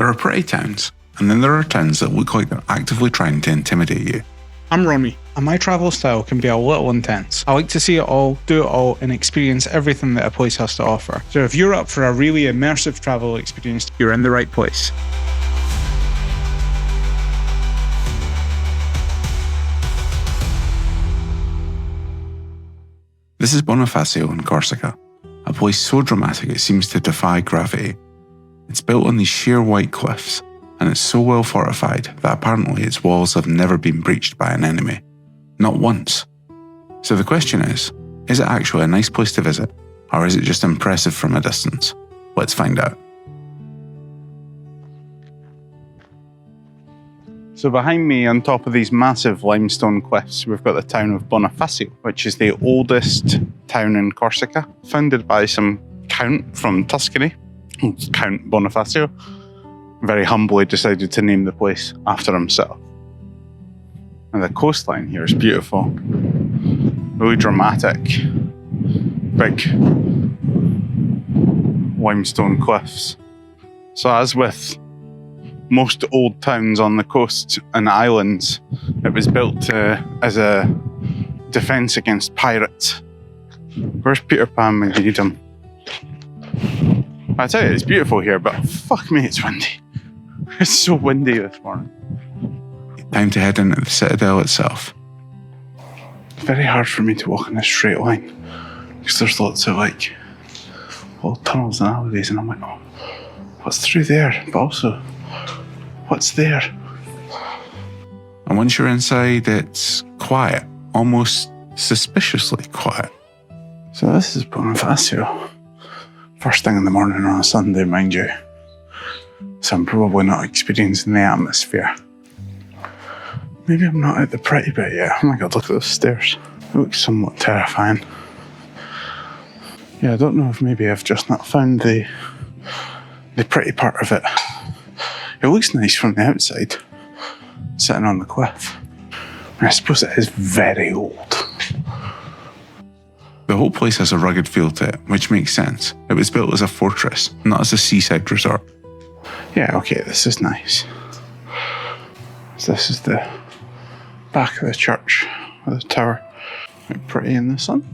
There are pretty towns, and then there are towns that look like they're actively trying to intimidate you. I'm Ronnie, and my travel style can be a little intense. I like to see it all, do it all, and experience everything that a place has to offer. So if you're up for a really immersive travel experience, you're in the right place. This is Bonifacio in Corsica, a place so dramatic it seems to defy gravity. It's built on these sheer white cliffs, and it's so well fortified that apparently its walls have never been breached by an enemy. Not once. So the question is it actually a nice place to visit, or is it just impressive from a distance? Let's find out. So behind me, on top of these massive limestone cliffs, we've got the town of Bonifacio, which is the oldest town in Corsica, founded by some count from Tuscany, Count Bonifacio. Very humbly decided to name the place after himself. And the coastline here is beautiful, really dramatic, big limestone cliffs. So as with most old towns on the coast and islands, it was built as a defence against pirates. Where's Peter Pan when you need him? I tell you, it's beautiful here, but fuck me, it's windy. It's so windy this morning. Time to head into the Citadel itself. It's very hard for me to walk in a straight line because there's lots of little tunnels and alleyways, and I'm like, oh, what's through there? But also, what's there? And once you're inside, it's quiet, almost suspiciously quiet. So this is Bonifacio. First thing in the morning on a Sunday, mind you. So I'm probably not experiencing the atmosphere. Maybe I'm not at the pretty bit yet. Oh my god, look at those stairs. It looks somewhat terrifying. Yeah, I don't know if maybe I've just not found the pretty part of it. It looks nice from the outside, sitting on the cliff. And I suppose it is very old. The whole place has a rugged feel to it, which makes sense. It was built as a fortress, not as a seaside resort. Yeah, okay, this is nice. So this is the back of the church with the tower. Quite pretty in the sun.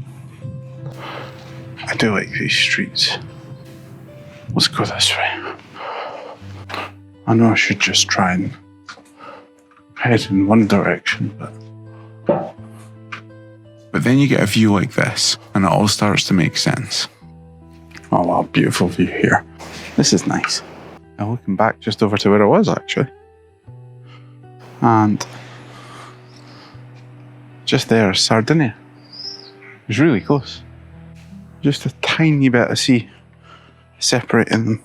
I do like these streets. Let's go this way. I know I should just try and head in one direction, But then you get a view like this, and it all starts to make sense. oh wow, beautiful view here. This is nice. Now looking back just over to where I was actually. And just there is Sardinia. It's really close. Just a tiny bit of sea separating them.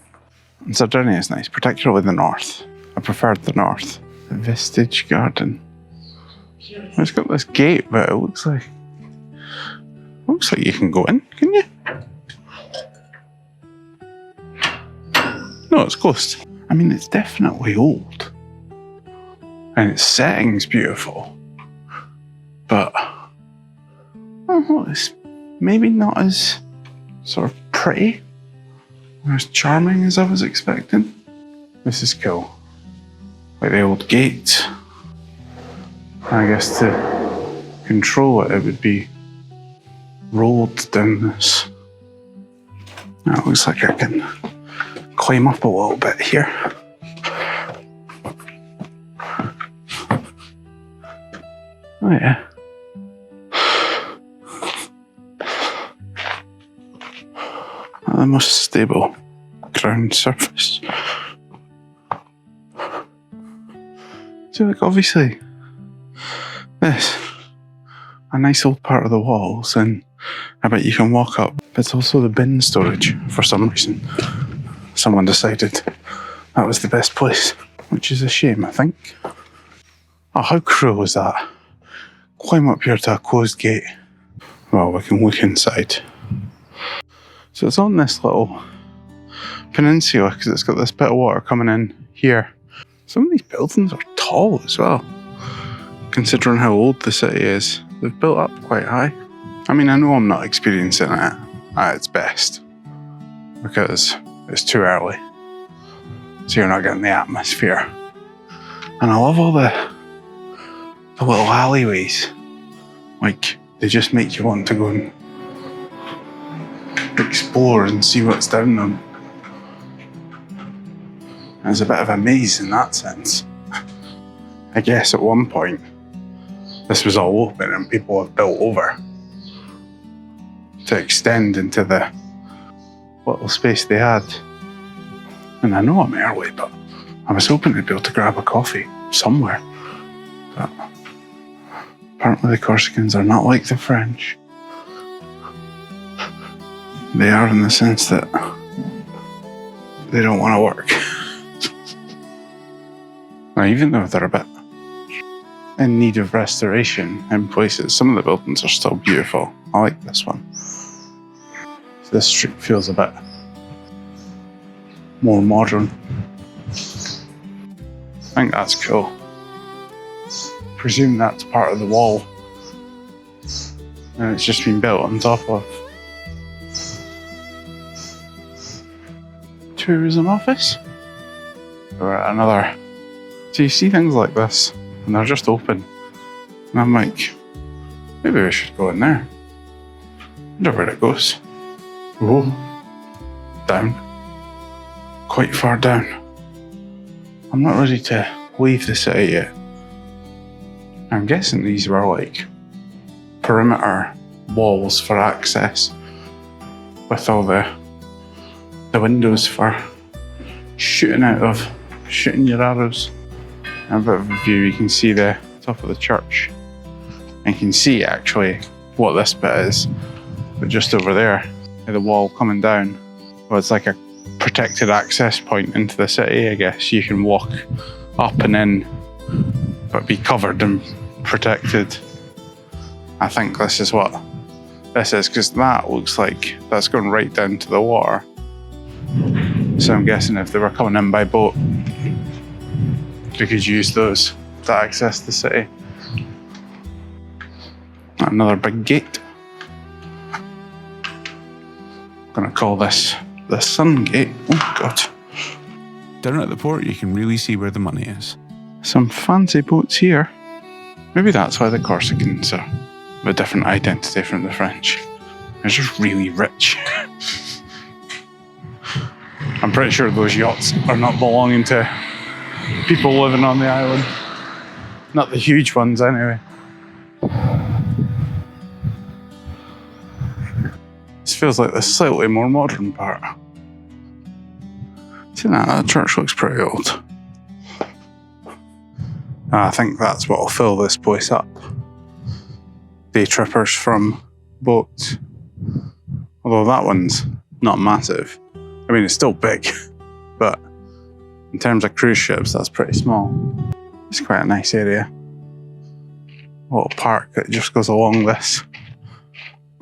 And Sardinia is nice, particularly the north. I preferred the north. The Vestige Garden. It's got this gate, but it looks like you can go in, can you? No, it's closed. I mean, it's definitely old. And its setting's beautiful. But it's maybe not as sort of pretty or as charming as I was expecting. This is cool. Like the old gate. I guess to control it, it would be rolled down this. Now it looks like I can climb up a little bit here. Oh yeah. The most stable ground surface. So like obviously this, a nice old part of the walls, and I bet you can walk up, but it's also the bin storage for some reason. Someone decided that was the best place, which is a shame, I think. Oh, how cruel was that? Climb up here to a closed gate. Well, we can look inside. So it's on this little peninsula because it's got this bit of water coming in here. Some of these buildings are tall as well, considering how old the city is. They've built up quite high. I mean, I know I'm not experiencing it at its best because it's too early. so you're not getting the atmosphere. And I love all the little alleyways. Like, they just make you want to go and explore and see what's down them. It's a bit of a maze in that sense. I guess at one point, this was all open and people have built over to extend into the little space they had. And I know I'm early, but I was hoping to be able to grab a coffee somewhere. But apparently the Corsicans are not like the French. They are in the sense that they don't want to work. Now, even though they're a bit in need of restoration in places, some of the buildings are still beautiful. I like this one. This street feels a bit more modern. I think that's cool. Presume that's part of the wall. And it's just been built on top of. Tourism office? Or another. So you see things like this, and they're just open. And I'm like, maybe we should go in there. I wonder where it goes. Oh, down. Quite far down. I'm not ready to leave the city yet. I'm guessing these were like perimeter walls for access, with all the windows for shooting your arrows. And a bit of a view, you can see the top of the church. And you can see actually what this bit is, but just over there, the wall coming down, well, it's like a protected access point into the city, I guess. You can walk up and in, but be covered and protected. I think this is what this is, because that looks like that's going right down to the water. So I'm guessing if they were coming in by boat, they could use those to access the city. Another big gate. I'm gonna call this the Sun Gate. Oh God. Down at the port, you can really see where the money is. Some fancy boats here. Maybe that's why the Corsicans are of a different identity from the French. They're just really rich. I'm pretty sure those yachts are not belonging to people living on the island. Not the huge ones, anyway. This feels like the slightly more modern part. See that church looks pretty old. I think that's what'll fill this place up. Day trippers from boats. Although that one's not massive. I mean, it's still big, but in terms of cruise ships, that's pretty small. It's quite a nice area. A little park that just goes along this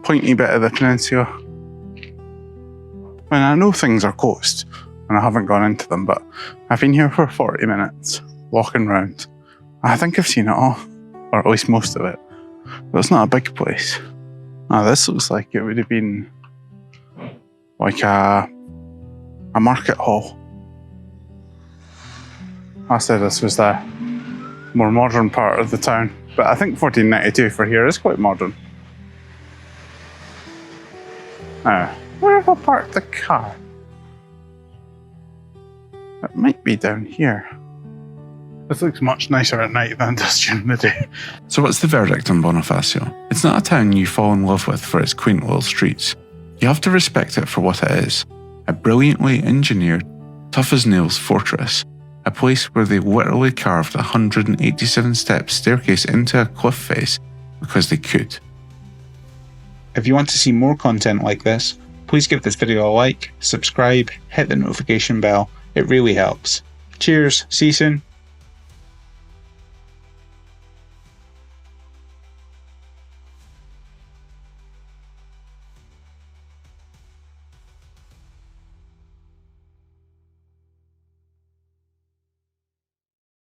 pointy bit of the peninsula. I mean, I know things are coast, and I haven't gone into them, but I've been here for 40 minutes, walking around. I think I've seen it all, or at least most of it. But it's not a big place. Now, this looks like it would have been like a market hall. I said this was the more modern part of the town, but I think 1492 for here is quite modern. Now, where have I parked the car? It might be down here. This looks much nicer at night than it does during the day. So what's the verdict on Bonifacio? It's not a town you fall in love with for its quaint little streets. You have to respect it for what it is. A brilliantly engineered, tough-as-nails fortress. A place where they literally carved a 187-step staircase into a cliff face because they could. If you want to see more content like this, please give this video a like, subscribe, hit the notification bell. It really helps. Cheers, see you soon.